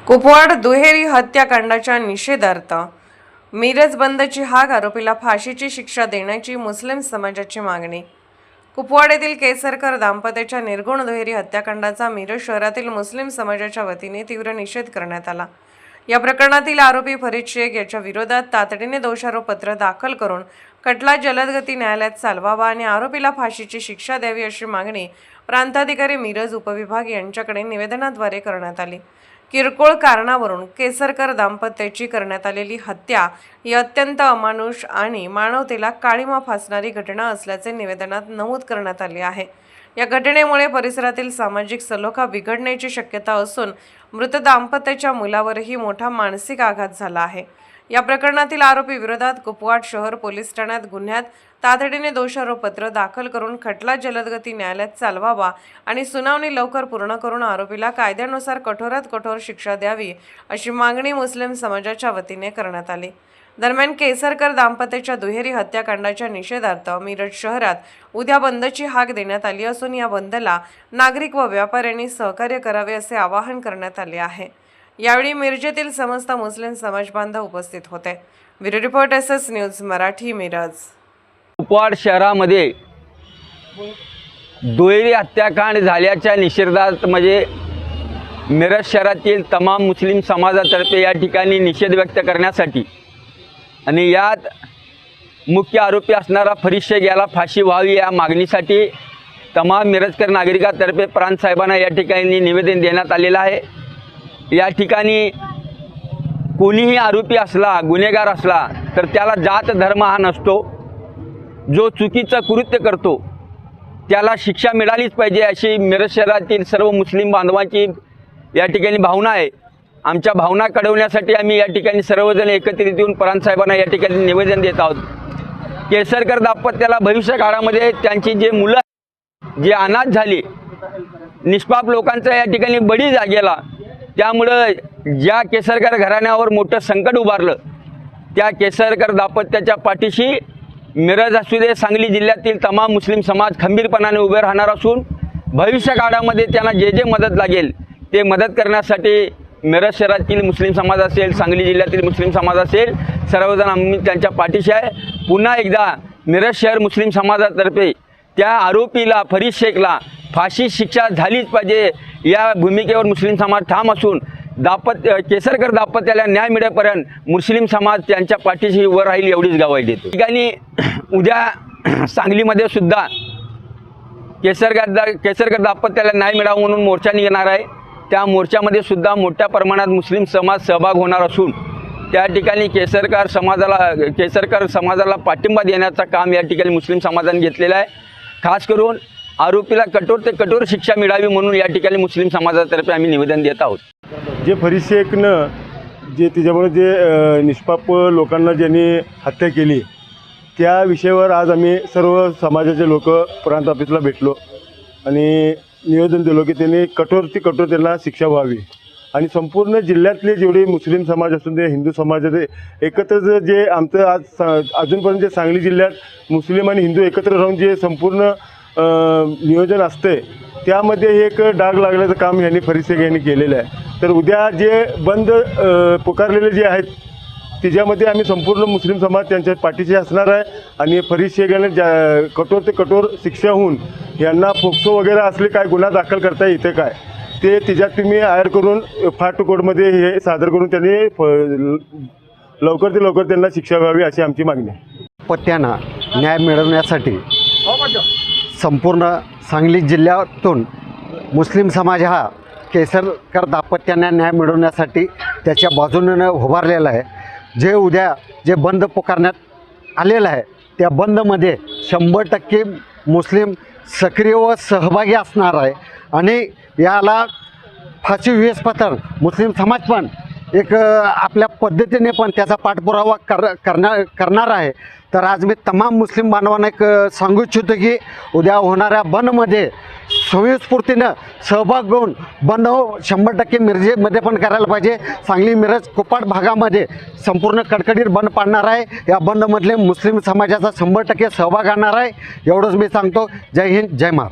कुपवाड दुहेरी हत्याकांडाच्या निषेधार्थ मिरज बंदची हाक, आरोपीला फाशीची शिक्षा देण्याची मुस्लिम समाजाची मागणी। कुपवाड येथील केसरकर दाम्पत्याच्या निर्गुण दुहेरी हत्याकांडाचा मिरज शहरातील मुस्लिम समाजाच्या वतीने तीव्र निषेध करण्यात आला। या प्रकरणातील आरोपी फरीद शेख याच्या विरोधात तातडीने दोषारोपपत्र दाखल करून खटला जलदगती न्यायालयात चालवावा आणि आरोपीला फाशीची शिक्षा द्यावी अशी मागणी प्रांताधिकारी मिरज उपविभाग यांच्याकडे निवेदनाद्वारे करण्यात आली। किरकोळ कारणावरून केसरकर दाम्पत्याची करण्यात आलेली हत्या ही अत्यंत अमानुष आणि मानवतेला काळिमा फासणारी घटना असल्याचे निवेदनात नमूद करण्यात आले आहे। या घटनेमुळे परिसरातील सामाजिक सलोखा बिघडण्याची शक्यता असून मृत दाम्पत्याच्या मुलावरही मोठा मानसिक आघात झाला आहे। या प्रकरणातील आरोपी विरोधात कुपवाड शहर पोलीस ठाण्यात गुन्ह्यात तातडीने दोषारोपपत्र दाखल करून खटला जलदगती न्यायालयात चालवावा आणि सुनावणी लवकर पूर्ण करून आरोपीला कायद्यानुसार कठोरात कठोर शिक्षा द्यावी अशी मागणी मुस्लिम समाजाच्या वतीने करण्यात आली। दरम्यान केसरकर दाम्पत्याच्या दुहेरी हत्याकांडाच्या निषेधार्थ मिरज शहरात उद्या बंदची हाक देण्यात आली असून या बंदला नागरिक व व्यापाऱ्यांनी सहकार्य करावे असे आवाहन करण्यात आले आहे। यावेळी मिरजेतील समस्त मुस्लिम समाज बांधव उपस्थित होते। Bureau report SS news Marathi Miraj. Kupwad शहरामध्ये दुहेरी हत्याकांड झाल्याच्या निषेधार्थ म्हणजे मिरज शहरातील तमाम मुस्लिम समाजातर्फे या ठिकाणी निषेध व्यक्त करण्यासाठी आणि यात मुख्य आरोपी असणारा फरीद शेख याला फाशी व्हावी या मागणीसाठी तमाम मिरजकर नागरिकांतर्फे प्रांत साहेबांना या ठिकाणी निवेदन देण्यात आलेलं आहे। या ठिकाणी कोणीही आरोपी असला, गुन्हेगार असला तर त्याला जात धर्म हा नसतो। जो चुकीचं कृत्य करतो त्याला शिक्षा मिळालीच पाहिजे अशी मिरज शहरातील सर्व मुस्लिम बांधवांची या ठिकाणी भावना आहे। आमच्या भावना कळवण्यासाठी आम्ही या ठिकाणी सर्वजण एकत्रित येऊन प्रांत साहेबांना या ठिकाणी निवेदन देत आहोत। केसरकर दाम्पत्याला भविष्य काळामध्ये त्यांची जे मुलं जे अनाथ झाली, निष्पाप लोकांचा या ठिकाणी बळी गेला, त्यामुळं ज्या केसरकर घराण्यावर मोठं संकट उभारलं त्या केसरकर दाम्पत्याच्या पाठीशी मिरज असू दे, सांगली जिल्ह्यातील तमाम मुस्लिम समाज खंबीरपणाने उभे राहणार असून भविष्य काळामध्ये त्यांना जे जे मदत लागेल ते मदत करण्यासाठी मिरज शहरातील मुस्लिम समाज असेल, सांगली जिल्ह्यातील मुस्लिम समाज असेल, सर्वजण आम्ही त्यांच्या पाठीशी आहे। पुन्हा एकदा मिरज शहर मुस्लिम समाजातर्फे त्या आरोपीला फरीद शेखला फाशी शिक्षा झालीच पाहिजे या भूमिकेवर मुस्लिम समाज ठाम असून केसरकर दाम्पत्याला न्याय मिळेपर्यंत मुस्लिम समाज त्यांच्या पाठीशी उभं राहील एवढीच ग्वाही देतो। ठिकाणी उद्या सांगलीमध्ये सुद्धा केसरकर दाम्पत्याला न्याय मिळावा म्हणून मोर्चा निघणार आहे। त्या मोर्चामध्ये सुद्धा मोठ्या प्रमाणात मुस्लिम समाज सहभाग होणार असून त्या ठिकाणी केसरकर समाजाला पाठिंबा देण्याचं काम या ठिकाणी मुस्लिम समाजाने घेतलेलं आहे। खास करून आरोपीला कठोर ते कठोर शिक्षा मिळावी म्हणून या ठिकाणी मुस्लिम समाजातर्फे आम्ही निवेदन देत आहोत। जे फरीद शेखनं जे त्याच्यामुळे जे निष्पाप लोकांना ज्यांनी हत्या केली त्या विषयावर आज आम्ही सर्व समाजाचे लोक प्रांत ऑफिसला भेटलो आणि निवेदन दिलो की त्यांनी कठोर ती कठोर त्यांना शिक्षा व्हावी आणि संपूर्ण जिल्ह्यातले जेवढे मुस्लिम समाज असून ते हिंदू समाजाचे एकत्र जे आमचं आज अजूनपर्यंत जे सांगली जिल्ह्यात मुस्लिम आणि हिंदू एकत्र राहून जे संपूर्ण नियोजन असते त्यामध्ये एक डाग लागल्याचं काम यांनी फरीद शेख यांनी केलेलं आहे। तर उद्या जे बंद पुकारलेले जे आहेत त्याच्यामध्ये आम्ही संपूर्ण मुस्लिम समाज त्यांच्या पाठीशी असणार आहे आणि फरीद शेख यांना कठोर ते कठोर शिक्षा होऊन यांना फोक्सो वगैरे असले काय गुन्हा दाखल करता येते काय ते त्याच्यात तुम्ही ॲड करून फाट कोर्टमध्ये हे सादर करून त्यांनी लवकर ते लवकर त्यांना शिक्षा व्हावी अशी आमची मागणी आहे। पत्त्यांना न्याय मिळवण्यासाठी संपूर्ण सांगली जिल्ह्यातून मुस्लिम समाज हा केसरकर दाम्पत्यांना न्याय मिळवण्यासाठी त्याच्या बाजूने उभारलेला आहे। जे उद्या जे बंद पुकारण्यात आलेलं आहे त्या बंदमध्ये 100% मुस्लिम सक्रिय व सहभागी असणार आहे आणि याला फाशी व्यासपत्र मुस्लिम समाज पण एक आपल्या पद्धतीने पण त्याचा पाठपुरावा करणार आहे। तर आज मी तमाम मुस्लिम बांधवांना एक सांगू इच्छितो की उद्या होणाऱ्या बंदमध्ये स्वयंस्फूर्तीनं सहभाग घेऊन बंद 100% मिरजेमध्ये पण करायला पाहिजे। सांगली मिरज कुपवाड भागामध्ये संपूर्ण कडकडीत बंद पाडणार आहे। या बंदमधले मुस्लिम समाजाचा 100% सहभाग आणणार आहे एवढंच मी सांगतो। जय हिंद, जय महाराष्ट्र।